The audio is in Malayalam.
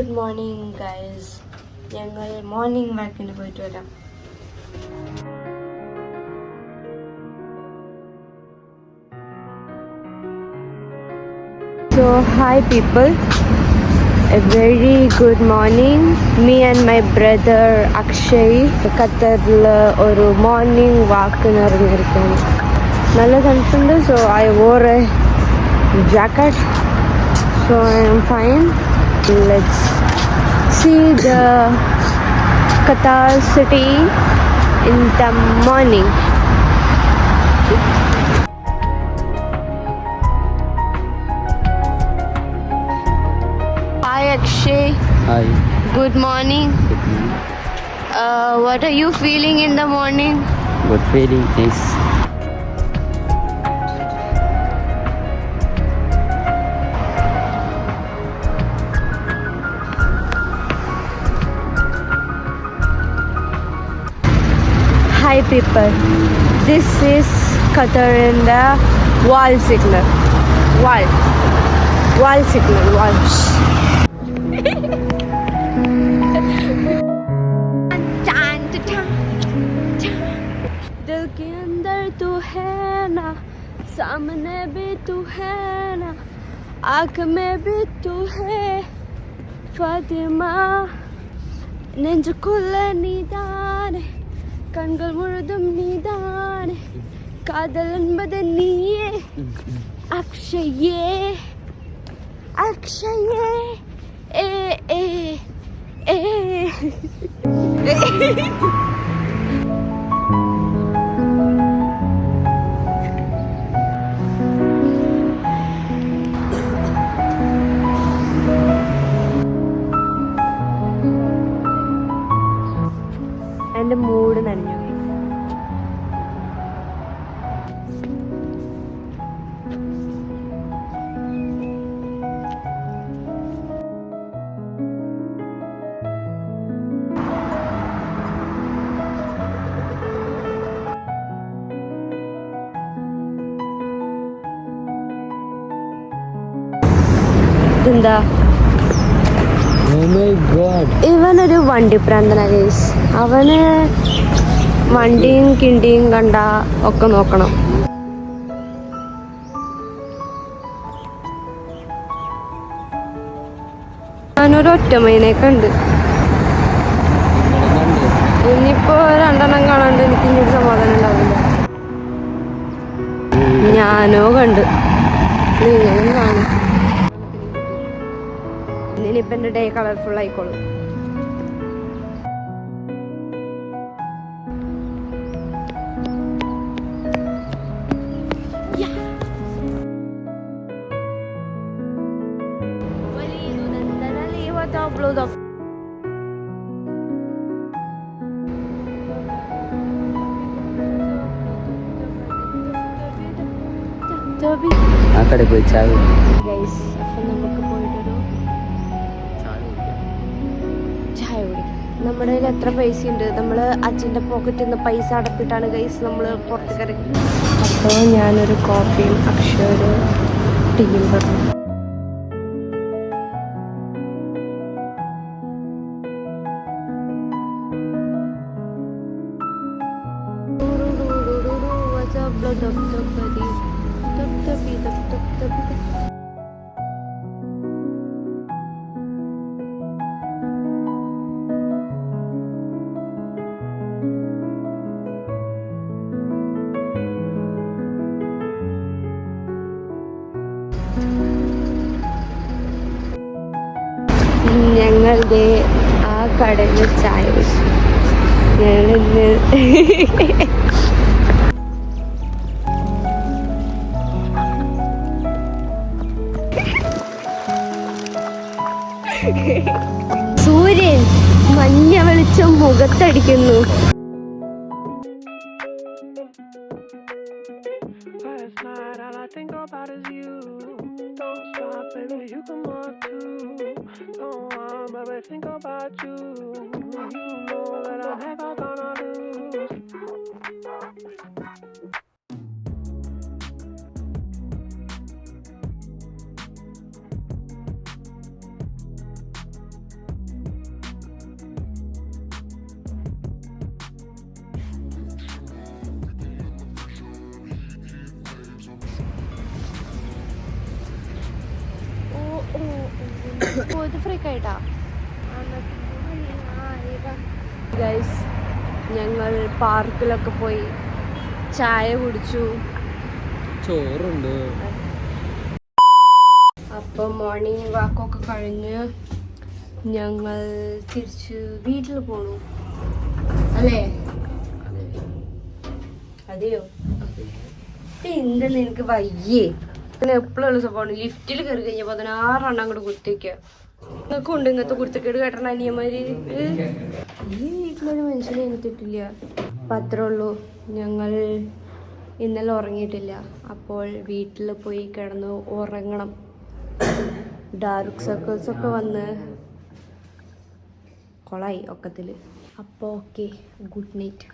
Good morning guys. ഞങ്ങൾ മോർണിംഗ് വാക്കിന് പോയിട്ട് വരാം. So hi people, a very good morning. Me and my brother Akshay ഖത്തറിൽ ഒരു മോർണിംഗ് വാക്കിന് ഇറങ്ങിയിരിക്കുകയാണ്. നല്ല തണുപ്പുണ്ട്. So I wore a jacket, so I am fine. Let's see the Qatar city in the morning. Hi Akshay. Hi. Good morning. Good morning. What are you feeling in the morning? Good feeling. Nice. Hi people. This is Qatar in the wall signal. Wall signal. Wall. दिल के अंदर तू है ना, सामने भी तू है ना, आँख में भी तू है फातिमा. നെഞ്ചുക്കുള്ള നീതാനെ, കൺകൾ മുഴുതും നീതാനെ, കാതൽ என்பது നീയേ അക്ഷയേ അക്ഷയേ ഏ ഏ ഏ. എൻ്റെ മൂഡ് നനഞ്ഞു. എന്താ Oh my God. ഇവനൊരു വണ്ടിപ്രാന്തനാ ഗൈസ്. അവന് വണ്ടിയും കിണ്ടിയും കണ്ട ഒക്കെ നോക്കണം. ഞാനൊരു ഒറ്റമൈനൊക്കെ ഉണ്ട്. ഇനിയിപ്പോ രണ്ടെണ്ണം കാണാണ്ട് എനിക്ക് ഇനിയൊരു സമാധാനം ഉണ്ടാവില്ല. ഞാനോ കണ്ട്, നിങ്ങളും കാണും. ഇനിയിപ്പോൾ എൻ്റെ ഡേ കളർഫുൾ ആയിക്കോളും. ആ കടയിൽ പോയി ചായ ഗൈസ്, അപ്പം നമുക്ക് പോയിട്ടൊരു ചായ കുടിക്കാം. നമ്മുടെ കയ്യിൽ എത്ര പൈസ ഉണ്ട്? നമ്മൾ അച്ഛൻ്റെ പോക്കറ്റിൽ നിന്ന് പൈസ അടപ്പിട്ടാണ് ഗൈസ് നമ്മൾ പുറത്തേക്ക് ഇറങ്ങി. അപ്പോൾ ഞാനൊരു കോഫിയും അക്ഷയ ഒരു ടീയും പറഞ്ഞു. ഞങ്ങളുടെ ആ കടയിൽ ചായ വെച്ചു. ഞങ്ങളിന്ന് സൂര്യൻ മഞ്ഞ വെളിച്ചം മുഖത്തടിക്കുന്നു. ഇത് ഫ്രീക്ക് ആയിട്ടാ ഗൈസ്. ഞങ്ങൾ പാർക്കിലൊക്കെ പോയി ചായ കുടിച്ചു. ചോറുണ്ട്. അപ്പം മോർണിംഗ് വാക്കൊക്കെ കഴിഞ്ഞ് ഞങ്ങൾ തിരിച്ച് വീട്ടിൽ പോണു അല്ലേ? അതെയോ? എന്താ നിനക്ക് വയ്യേ? അങ്ങനെ എപ്പോഴുള്ള സ്വഭാവമാണ്. ലിഫ്റ്റിൽ കയറി കഴിഞ്ഞപ്പോൾ 16 അങ്ങോട്ട് കുത്തിക്കുക. നിങ്ങൾക്ക് ഉണ്ട് ഇങ്ങനത്തെ കുരുത്തക്കേട് കേട്ടണ അനിയന്മാര്. ഈ വീട്ടിലൊരു മനുഷ്യനെ എനിക്കിട്ടില്ല. അപ്പം അത്രേ ഉള്ളൂ. ഞങ്ങൾ ഇന്നലെ ഉറങ്ങിയിട്ടില്ല. അപ്പോൾ വീട്ടിൽ പോയി കിടന്ന് ഉറങ്ങണം. ഡാർക്ക് സർക്കിൾസ് ഒക്കെ വന്ന് കൊളായി ഒക്കത്തിൽ. അപ്പോൾ ഓക്കെ, ഗുഡ് നൈറ്റ്.